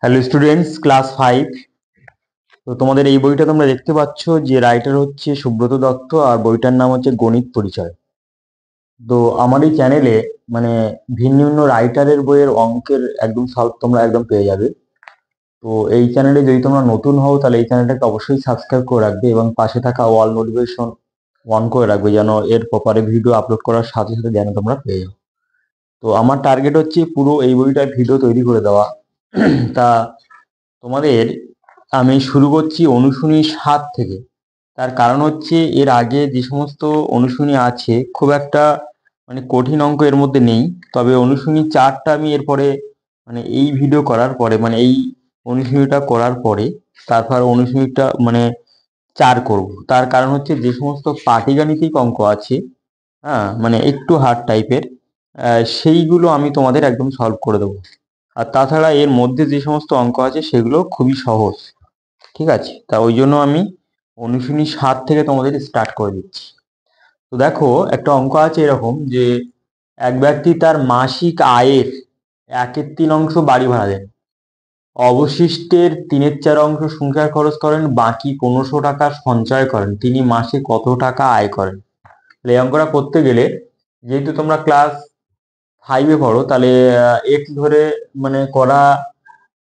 Hello students, class 5। তো তোমাদের এই বইটা তোমরা দেখতে পাচ্ছ যে রাইটার হচ্ছে সুব্রত দত্ত, আর বইটার নাম হচ্ছে গণিত পরিচয়। তো আমার এই চ্যানেলে মানে ভিন্ন ভিন্ন রাইটারের বইয়ের অঙ্কের একদম সলভ তোমরা একদম পেয়ে যাবে। তো এই চ্যানেলে যদি তোমরা নতুন হও তাহলে এই চ্যানেলটাকে অবশ্যই সাবস্ক্রাইব করে রাখবে এবং পাশে থাকা অল নোটিফিকেশন অন করে রাখবে, যেন এর প্রপারে ভিডিও আপলোড করার সাথে সাথে যেন তোমরা পেয়ে যাও। তো আমার টার্গেট হচ্ছে পুরো এই বইটার ভিডিও তৈরি করে দেওয়া। তা তোমাদের আমি শুরু করছি অনুশীলনী 7 থেকে। তার কারণ হচ্ছে এর আগে যে সমস্ত অনুশীলনী আছে খুব একটা মানে কঠিন অঙ্ক এর মধ্যে নেই। তবে অনুশীলনী 4টা আমি এরপরে মানে এই ভিডিও করার পরে মানে এই অনুশীলনীটা করার পরে তারপর অনুশীলনীটা মানে 4 করব। তার কারণ হচ্ছে যে সমস্ত পাটিগাণিতিক অঙ্ক আছে, হ্যাঁ, মানে একটু হার্ড টাইপের, সেইগুলো আমি তোমাদের একদম সলভ করে দেবো। আর তাছাড়া এর মধ্যে যে সমস্ত অঙ্ক আছে সেগুলো খুবই সহজ। ঠিক আছে, তা ওই জন্য আমি অনুশীলনী 7 থেকে তোমাদের স্টার্ট করে দিচ্ছি। তো দেখো, একটা অঙ্ক আছে এরকম যে এক ব্যক্তি তার মাসিক আয়ের 1/3 বাড়ি ভাড়া দেন, অবশিষ্টের 3/4 সংসার খরচ করেন, বাকি 1500 টাকা সঞ্চয় করেন, তিনি মাসে কত টাকা আয় করেন? তাহলে এই অঙ্কটা করতে গেলে, যেহেতু তোমরা ক্লাস 5-এ পড়ো, তাহলে এক্স ধরে মানে করা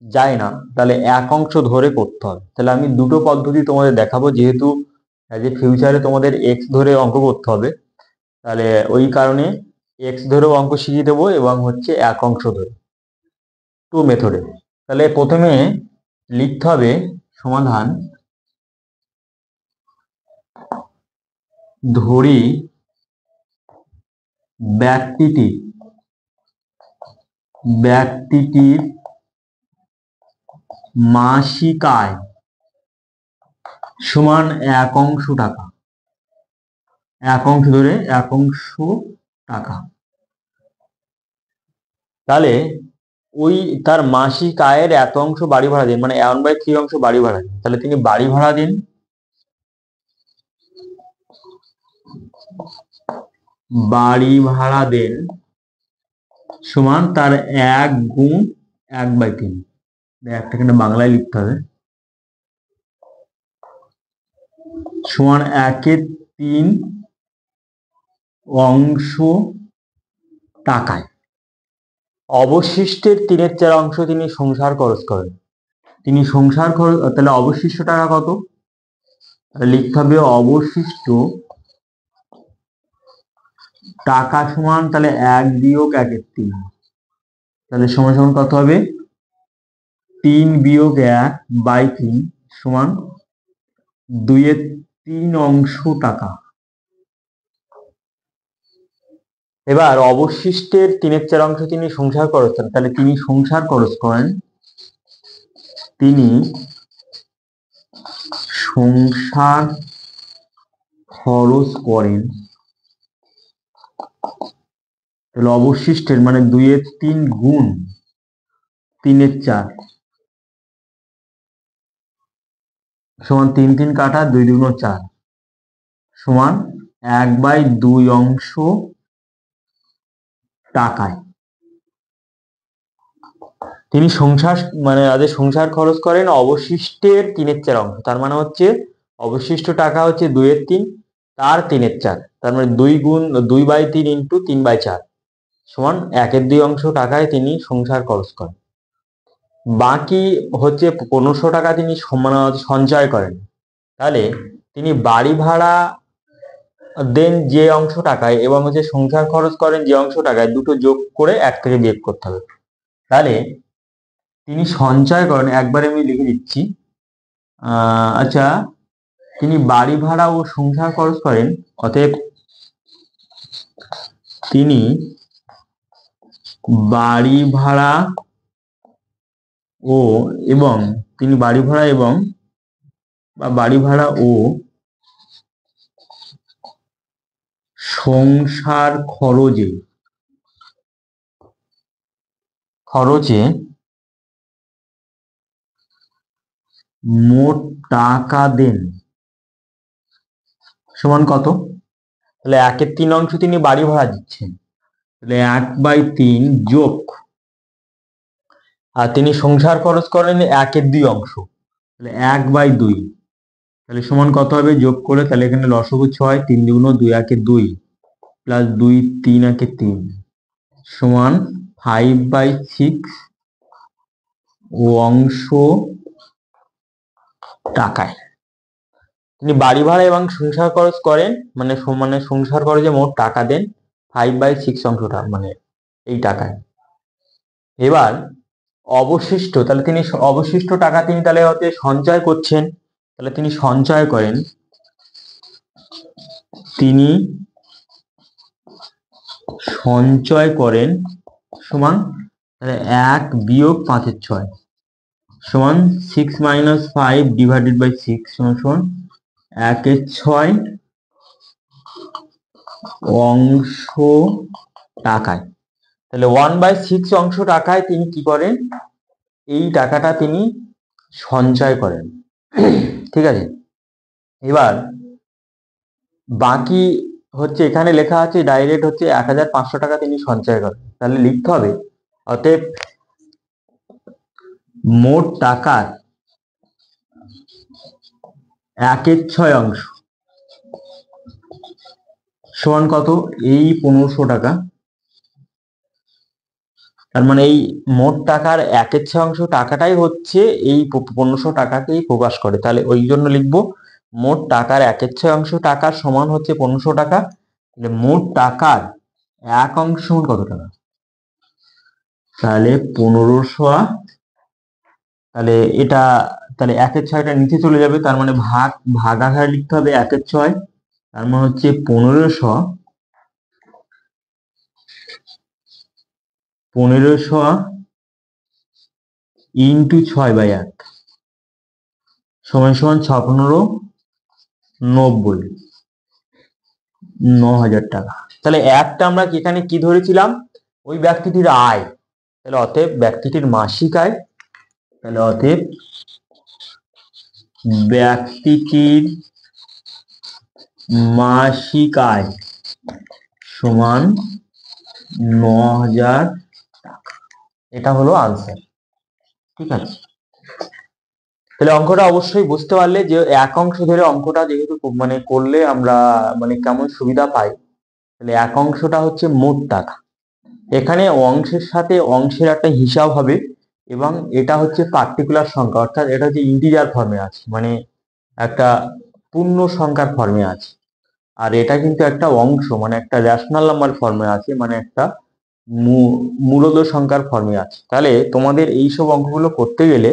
যায় না, তাহলে এক অংশ ধরে করতে হবে। তাহলে আমি দুটো পদ্ধতি তোমাদের দেখাবো, যেহেতু যে ফিউচারে তোমাদের এক্স ধরে অঙ্ক করতে হবে, তাহলে ওই কারণে এক্স ধরেও অঙ্ক শিখিয়ে দেবো এবং হচ্ছে এক অংশ ধরে, টু মেথডে। তাহলে প্রথমে লিখতে হবে সমাধান। ধরি ব্যক্তিটি ব্যক্তিটির মাসিক আয় সমান 1 টাকা, 1 টাকা। তাহলে ওই তার মাসিক আয়ের এত অংশ বাড়ি ভাড়া দিন, মানে 1/3 বাড়ি ভাড়া দিন। তাহলে তিনি বাড়ি ভাড়া দিন, সমান তার 1 গুণ 1/3। একটা কিন্তু বাংলায় লিখতে হবে, সমান 1/3 অংশ টাকায়। অবশিষ্টের 3/4 তিনি সংসার খরচ করেন। তিনি সংসার খরচ, তাহলে অবশিষ্ট টাকা কত? লিখতে হবে অবশিষ্ট টাকা সমান তাহলে 1 বিয়োগ 1/3। তাহলে সমান সমান কত হবে? 3 বিয়োগ 1/3 সমান 2/3 টাকা। এবার অবশিষ্টের 3/4 তিনি সংসার খরচ করেন, তাহলে তিনি সংসার খরচ করেন, তাহলে অবশিষ্টের মানে 2/3 গুণ 3/4 সমান 3 3 কাটা 2 2 4 সমান 1/2 অংশ টাকায় তিনি সংসার মানে সংসার খরচ করেন অবশিষ্টের 3/4। তার মানে হচ্ছে অবশিষ্ট টাকা হচ্ছে 2/3, তার 3/4, তার মানে 2/3 ইন্টু 3/4 সমান 1/2 টাকায় তিনি সংসার খরচ করেন। বাকি হচ্ছে 1500 টাকা তিনি সঞ্চয় করেন। তাহলে তিনি বাড়ি ভাড়া দেন যে অংশ টাকায় এবং হচ্ছে সংসার খরচ করেন যে অংশ টাকায়, দুটো যোগ করে 1 থেকে বিয়োগ করতে হবে। তাহলে তিনি সঞ্চয় করেন, একবারে আমি লিখে দিচ্ছি। আচ্ছা, তিনি বাড়ি ভাড়া ও সংসার খরচ করেন, অতএব তিনি বাড়ি ভাড়া ও এবং তিনি বাড়ি ভাড়া এবং বাড়ি ভাড়া ও সংসার খরচে মোট টাকা দেন সমান কত? তাহলে 1/3 তিনি বাড়ি ভাড়া দিচ্ছেন, তাহলে 1/3 যোগ আর তিনি সংসার খরচ করেন 1/2 তাহলে 1/2 তাহলে সমান কত হবে যোগ করে? তাহলে এখানে লসাগু 6, 3 দুগুণ 2, 1/2 প্লাস 2, 3 1/3 সমান 5/6 অংশ টাকায়। তিনি বাড়ি ভাড়া এবং সংসার খরচ করেন, মানে সংসার খরচে মোট টাকা দেন 5/6 অংশটা, মানে এই টাকায়। এবার অবশিষ্ট, তাহলে তিনি অবশিষ্ট টাকা তিনি তাহলে হতে সঞ্চয় করছেন, তাহলে তিনি সঞ্চয় করেন, তিনি সঞ্চয় করেন সমান তাহলে 1 বিয়োগ 5/6 সমান 6 - 5 ডিভাইডেড বাই 6 সমান 1/6 অংশ টাকায়। তাহলে 1/6 অংশ টাকায় তিনি কি করেন? এই টাকাটা তিনি সঞ্চয় করেন। ঠিক আছে, এবার বাকি হচ্ছে এখানে লেখা আছে ডাইরেক্ট হচ্ছে 1500 টাকা তিনি সঞ্চয় করেন, তাহলে লিখতে হবে অতএব মোট টাকার 1/6 অংশ সমান কত? এই 1500 টাকা। তার মানে এই মোট টাকার 1/6 অংশ টাকাটাই হচ্ছে এই 1500 টাকাকেই প্রকাশ করে। তাহলে ওই জন্য লিখবো মোট টাকার 1/6 অংশ টাকা সমান হচ্ছে 1500 টাকা। তাহলে মোট টাকার 1 অংশ সমান কত টাকা? তাহলে 1500। তাহলে এটা তাহলে 1/6টা নিচে চলে যাবে, তার মানে ভাগাকারে লিখতে হবে 1/6, তার মানে হচ্ছে 1500 ইন্টু 6/1 সমান সমান 6×15=90, 9000 টাকা। তাহলে একটা আমরা এখানে কি ধরেছিলাম? ওই ব্যক্তিটির আয়। তাহলে অতএব ব্যক্তিটির মাসিক আয়, তাহলে অতএব ব্যক্তিটির মাসিক আয় সমান 9000 টাকা। এটা হলো আনসার। ঠিক আছে, তাহলে অঙ্কটা অবশ্যই বুঝতে পারলে যে এক অংশ ধরে অঙ্কটা যেহেতু মানে করলে আমরা মানে কেমন সুবিধা পাই। তাহলে এক অংশটা হচ্ছে মোট টাকা, এখানে অংশের সাথে অংশের একটা হিসাব হবে এবং এটা হচ্ছে পার্টিকুলার সংখ্যা, অর্থাৎ এটা হচ্ছে ইন্টিজার ফর্মে আছে, মানে একটা পূর্ণ সংখ্যার ফর্মে আছে। আর এটা কিন্তু একটা অংশ, মানে একটা রেশনাল নাম্বার ফর্মে আছে, মানে একটা মূলদ সংখ্যার ফর্মে আছে। তাহলে তোমাদের এইসব অঙ্কগুলো করতে গেলে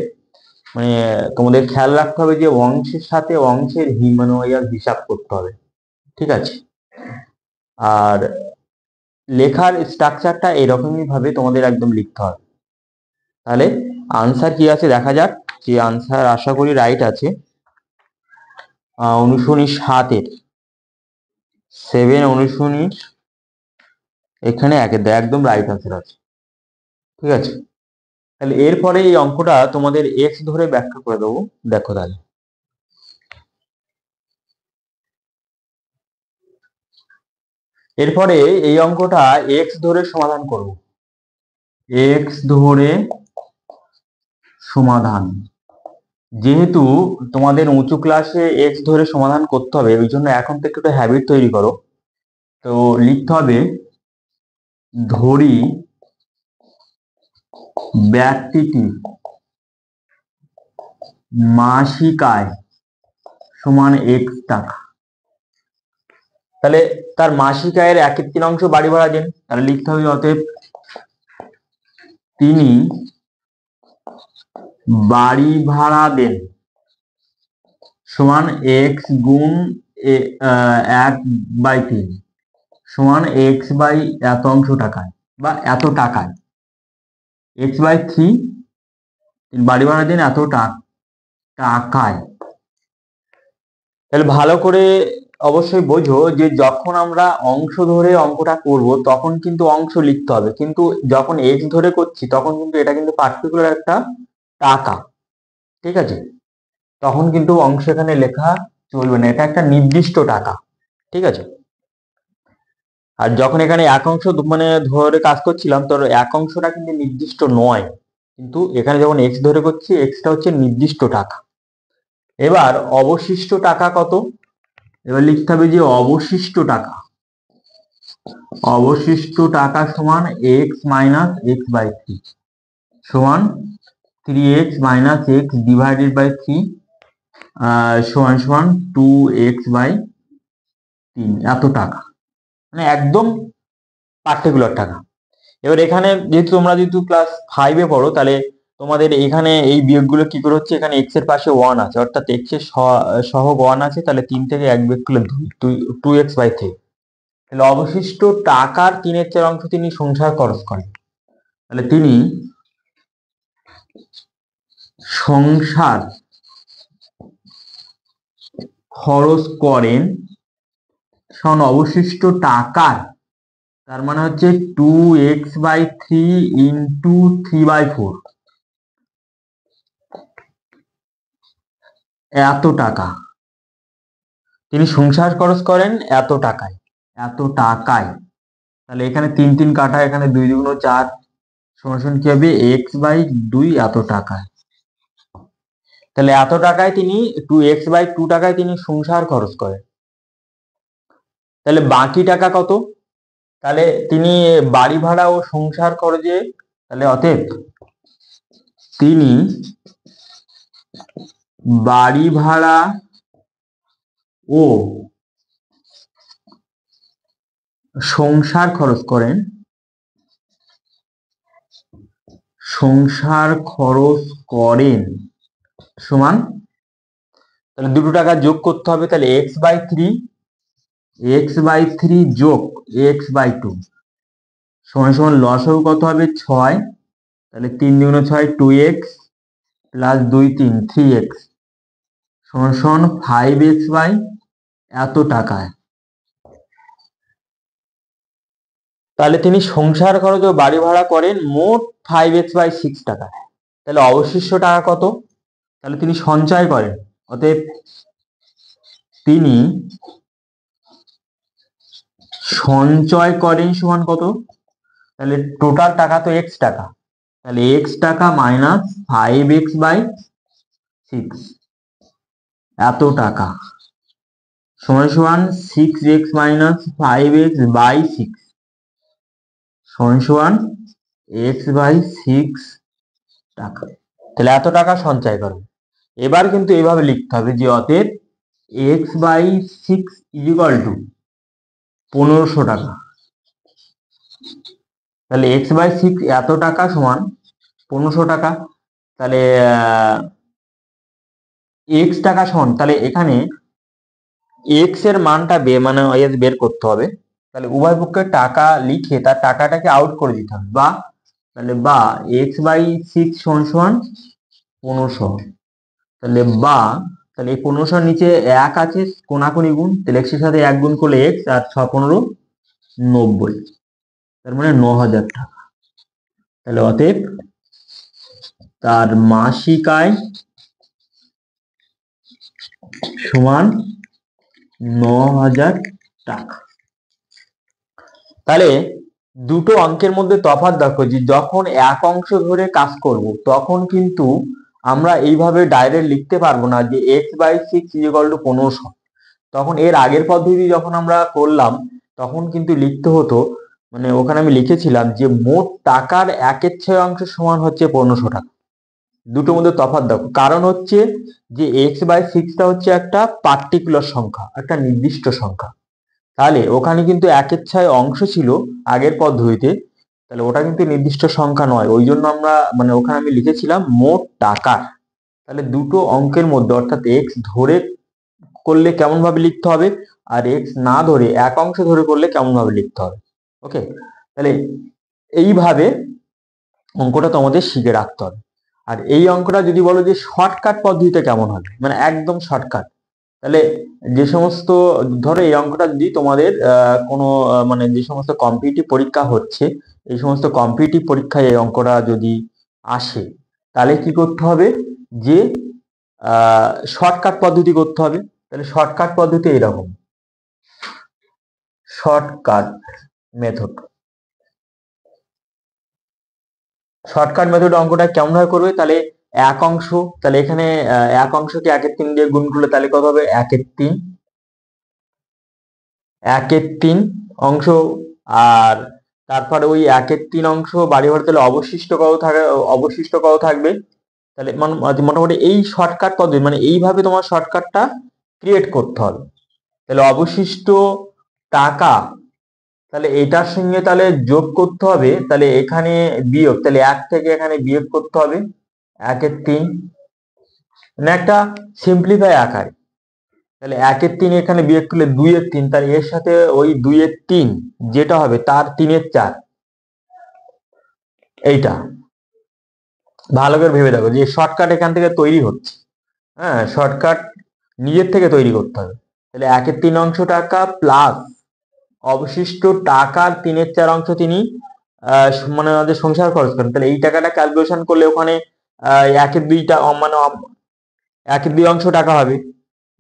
মানে তোমাদের খেয়াল রাখতে হবে যে অংশের সাথে অংশের মানে হিসাব করতে হবে। ঠিক আছে, আর লেখার স্ট্রাকচারটা এরকমই ভাবে তোমাদের একদম লিখতে হবে। তাহলে আনসার কি আছে দেখা যাক। যে আনসার আশা করি রাইট আছে। অনুশীলনী 7-এর 7 অনুশীলনী এখানে একদম রাইট আনসার আছে। ঠিক আছে, তাহলে এরপরে এই অঙ্কটা তোমাদের এক্স ধরে ব্যাখ্যা করে দেবো। দেখো তাহলে এরপরে এই অঙ্কটা এক্স ধরে সমাধান করব। এক্স ধরে সমাধান, যেহেতু তোমাদের উঁচু ক্লাসে এক্স ধরে সমাধান করতে হবে, ওই জন্য এখন থেকে একটু হ্যাবিট তৈরি করো। তো লিখতে হবে ধরি ব্যক্তিটি মাসিক আয় সমান এক্স টাকা। তাহলে তার মাসিক আয়ের 1/3 অংশ বাড়ি ভাড়া দেন, তাহলে লিখতে হবে অতএব তিনি বাড়ি ভাড়া দেন সমান এক্স গুণ 1/3 সমান এক্স বাই এত অংশ টাকায় বা এত টাকায়, x/3 বাড়ি ভাড়া দিন এত টাকায়। তাহলে ভালো করে অবশ্যই বোঝো যে যখন আমরা অংশ ধরে অঙ্কটা করব তখন কিন্তু অংশ লিখতে হবে, কিন্তু যখন এক্স ধরে করছি তখন কিন্তু এটা কিন্তু পার্টিকুলার একটা টাকা। ঠিক আছে, তখন কিন্তু অংশ এখানে লেখা চলবে না, এটা একটা নির্দিষ্ট টাকা। ঠিক আছে, আর যখন এখানে এক অংশ মানে ধরে কাজ করছিলাম, তো এক অংশটা কিন্তু নির্দিষ্ট নয়, কিন্তু এখানে যখন এক্স ধরে করছি এক্সটা হচ্ছে নির্দিষ্ট টাকা। এবার অবশিষ্ট টাকা কত? এবার লিখতে হবে যে অবশিষ্ট টাকা সমান x minus x by three সমান 3x minus x divided by three সমান সমান 2x বাই 3 এত টাকা, মানে একদম পার্টিকুলার টাকা। এবার এখানে যেহেতু তোমরা যেহেতু ক্লাস 5-এ পড়ো, তাহলে তোমাদের এখানে এই বিয়োগগুলো কি করে হচ্ছে, এখানে এক্স এর পাশে 1 আছে, অর্থাৎ এক্স এর সহগ 1 আছে, তাহলে 3 থেকে 1 বিয়োগ করলে 2x বাই 3। তাহলে অবশিষ্ট টাকার 3/4 অংশ তিনি সংসার খরচ করেন। তাহলে তিনি সংসার খরচ করেন সমান অবশিষ্ট টাকার, তার মানে হচ্ছে 2x বাই 3 ইন্টু 3/4 এত টাকা তিনি সংসার খরচ করেন এত টাকায়। তাহলে এখানে 3 3 কাটা, এখানে 2 2 4 সমান কি হবে এক্স বাই 2 এত টাকায়। তাহলে এত টাকায় তিনি 2x বাই 2 টাকায় তিনি সংসার খরচ করেন। তাহলে বাকি টাকা কত? তাহলে তিনি বাড়ি ভাড়া ও সংসার খরচে, তাহলে অতএব তিনি বাড়ি ভাড়া ও সংসার খরচ করেন সমান, তাহলে দুটো টাকা যোগ করতে হবে, তাহলে এক্স বাই থ্রি যোগ এক্স বাই 2 সমান সমান লসও কত হবে 6, তাহলে 3 2 6 2x প্লাস 2 3 3x সমান সমান 5x বাই এত টাকায়। তাহলে তিনি সংসার খরচ ও বাড়ি ভাড়া করেন মোট 5x বাই 6 টাকা। তাহলে অবশিষ্ট টাকা কত? তাহলে তিনি সঞ্চয় করেন, অতএব তিনি সঞ্চয় করেন সমান কত? তাহলে টোটাল টাকা তো x টাকা, তাহলে x টাকা মাইনাস 5x বাই 6 এত টাকা সমান সমান 6x মাইনাস 5x বাই 6 সমান সমান x বাই 6 টাকা। তাহলে এত টাকা সঞ্চয় করেন। এবার কিন্তু এইভাবে লিখতে হবে যে অতএব x বাই 6 ইকুয়াল টু 1500 টাকা। তাহলে x বাই 6 এত টাকা সমান 1500 টাকা। তাহলে x টাকা সমান, তাহলে এখানে x এর মানটা মানে বের করতে হবে। তাহলে উভয় পক্ষের টাকা লিখে তার টাকাটাকে আউট করে দিতে হবে, বা x বাই 6 সমান সমান 1500। তাহলে এই 1500 নিচে 1 আছে, কোনাকুনি গুণ, তাহলে x এর সাথে 1 গুণ করলে x, আর 6 15 90, তার মানে 9000 টাকা। তাহলে অতএব তার মাসিক আয় সমান 9000 টাকা। তাহলে দুটো অঙ্কের মধ্যে তফাৎ দেখো যে যখন এক অংশ ধরে কাজ করব তখন কিন্তু আমরা এইভাবে ডাইরেক্ট লিখতে পারবো না যে x বাই 6 ইকুয়াল টু 1500। তখন এর আগের পদ্ধতি যখন আমরা করলাম তখন কিন্তু লিখতে হতো, মানে ওখানে আমি লিখেছিলাম যে মোট টাকার 1/6 অংশ সমান হচ্ছে 1500 টাকা। দুটোর মধ্যে তফাৎ দেখো, কারণ হচ্ছে যে x বাই 6টা হচ্ছে একটা পার্টিকুলার সংখ্যা, একটা নির্দিষ্ট সংখ্যা। তাহলে ওখানে কিন্তু 1/6 অংশ ছিল আগের পদ্ধতিতে, তাহলে ওটা কিন্তু নির্দিষ্ট সংখ্যা নয়, ওই জন্য আমরা মানে ওখানে আমি লিখেছিলাম মোট টাকার। তাহলে দুটো অঙ্কের মধ্যে অর্থাৎ এক্স ধরে করলে কেমন ভাবে লিখতে হবে, আর এক্স না ধরে এক অংশ ধরে করলে কেমন ভাবে লিখতে হবে। ওকে, তাহলে এইভাবে অঙ্কটা তোমাদের শিখে রাখতে হবে। আর এই অঙ্কটা যদি বলো যে শর্টকাট পদ্ধতিতে কেমন হবে, মানে একদম শর্টকাট, তাহলে যে সমস্ত, ধরো এই অঙ্কটা যদি তোমাদের কোনো মানে যে সমস্ত কম্পিটিটিভ পরীক্ষা হচ্ছে, এই সমস্ত কম্পিটিটিভ পরীক্ষায় এই অঙ্কটা যদি আসে, তাহলে কি করতে হবে যে শর্টকাট পদ্ধতি করতে হবে। তাহলে শর্টকাট পদ্ধতি এইরকম, শর্টকাট মেথড। শর্টকাট মেথড অঙ্কটা কেমন ভাবে করবে, তাহলে এক অংশ, তাহলে এখানে এক অংশকে 1/3 দিয়ে গুণ করলে তাহলে কত হবে, 1/3, 1/3 অংশ। আর তারপরে ওই 1/3 অংশ বাড়ি ঘর, তাহলে অবশিষ্ট কত থাকবে, তাহলে মোটামুটি এই শর্টকাট পদ্ধতি মানে এইভাবে তোমার শর্টকাটটা ক্রিয়েট করতে হবে। তাহলে অবশিষ্ট টাকা, তাহলে এটার সঙ্গে তাহলে যোগ করতে হবে, তাহলে এখানে বিয়োগ, তাহলে 1 থেকে এখানে বিয়োগ করতে হবে 1/3, মানে একটা সিম্পলিফাই আকারে। তাহলে 1/3 এখানে বিয়োগ করলে 2/3, তাহলে এর সাথে ওই 2/3 যেটা হবে তার 3/4, এইটা ভালো করে ভেবে দেখো যে শর্টকাট এখান থেকে তৈরি হচ্ছে। হ্যাঁ, শর্টকাট নিজের থেকে তৈরি করতে হবে। তাহলে 1/3 অংশ টাকা প্লাস অবশিষ্ট টাকার 3/4 অংশ তিনি মানে আমাদের সংসার খরচ করেন। তাহলে এই টাকাটা ক্যালকুলেশন করলে ওখানে 1/2টা মানে 1/2 অংশ টাকা হবে।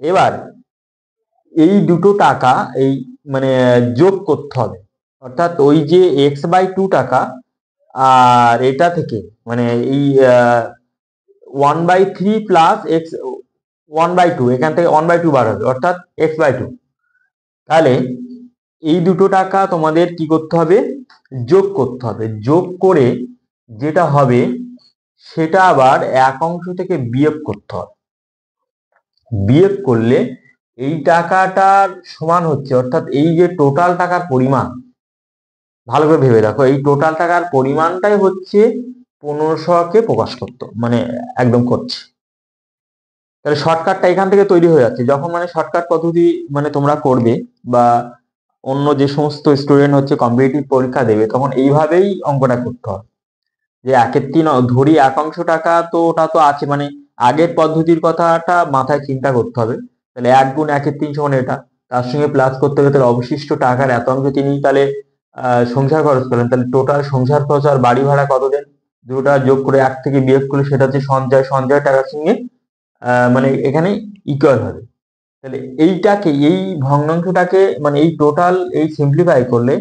এবার এই দুটো টাকা এই মানে যোগ করতে হবে, অর্থাৎ ওই যে x/2 টাকা আর এটা থেকে মানে এই 1/3 প্লাস এক্স 1/2, এখান থেকে 1/2 বার হবে, অর্থাৎ x/2। তাহলে এই দুটো টাকা তোমাদের কি করতে হবে, যোগ করতে হবে। যোগ করে যেটা হবে সেটা আবার এক অংশ থেকে বিয়োগ করতে হবে। বিয়োগ করলে এই টাকাটার সমান হচ্ছে, অর্থাৎ এই যে টোটাল টাকার পরিমাণ, ভালো করে ভেবে দেখো, এই টোটাল টাকার পরিমাণটাই হচ্ছে 1500কে প্রকাশ করতো মানে একদম করছে। তাহলে শর্টকাটটা এখান থেকে তৈরি হয়ে যাচ্ছে। যখন মানে শর্টকাট পদ্ধতি মানে তোমরা করবে বা অন্য যে সমস্ত স্টুডেন্ট হচ্ছে কম্পিটিটিভ পরীক্ষা দেবে, তখন এইভাবেই অঙ্কটা করতে হবে। যে 1/3 ধরি 1 অংশ টাকা, তো ওটা তো আছে, মানে আগের পদ্ধতির কথাটা মাথায় চিন্তা করতে হবে। তাহলে 1 গুণ 1/3 সমান এটা, তার সঙ্গে প্লাস করতে হবে তাহলে অবশিষ্ট টাকার এত অংশ তিনি তাহলে সংসার খরচ করেন। তাহলে টোটাল সংসার খরচ আর বাড়ি ভাড়া কত দেন, দুটোটা যোগ করে 1 থেকে বিয়োগ করলে সেটা হচ্ছে সঞ্চয় টাকার সঙ্গে মানে এখানে ইকুয়াল হবে। তাহলে এইটাকে এই ভগ্নাংশটাকে মানে এই টোটাল এই সিম্পলিফাই করলে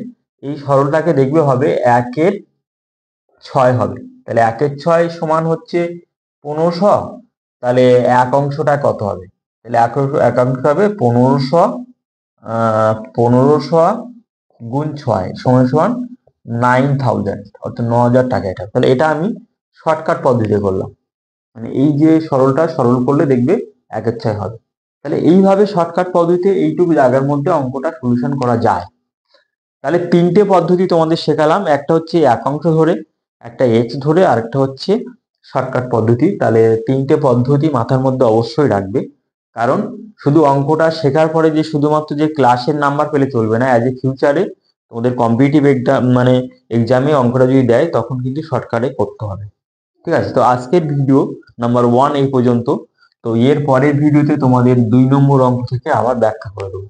এই সরলটাকে দেখবে হবে 1/6 হবে। তাহলে 1/6 সমান হচ্ছে 1500। তাহলে এক অংশটা কত হবে, তাহলে এক অংশ হবে 1500, 1500 গুণ 6 সমান সমান 9000, অর্থাৎ 9000 টাকা। এটা তাহলে এটা আমি শর্টকাট পদ্ধতিতে করলাম, মানে এই যে সরলটা সরল করলে দেখবে 1/6 হবে। তাহলে এইভাবে শর্টকাট পদ্ধতিতে এইটুকু জায়গার মধ্যে অঙ্কটা সলিউশন করা যায়। তাহলে 3টে পদ্ধতি তোমাদের শেখালাম, একটা হচ্ছে একাংশ ধরে, একটা এক্স ধরে, আর একটা হচ্ছে শর্টকাট পদ্ধতি। তাহলে 3টে পদ্ধতি মাথার মধ্যে অবশ্যই রাখবে, কারণ শুধু অঙ্কটা শেখার পরে যে শুধুমাত্র যে ক্লাসের নাম্বার পেলে চলবে না, অ্যাজ এ ফিউচারে তোমাদের কম্পিটিটিভ এক্সাম মানে এক্সামে অঙ্কটা যদি দেয় তখন কিন্তু শর্টকাটে করতে হবে। ঠিক আছে, তো আজকের ভিডিও নাম্বার 1 এই পর্যন্ত। তো এর পরের ভিডিওতে তোমাদের 2 নম্বর অঙ্ক থেকে আবার ব্যাখ্যা করে দেবো।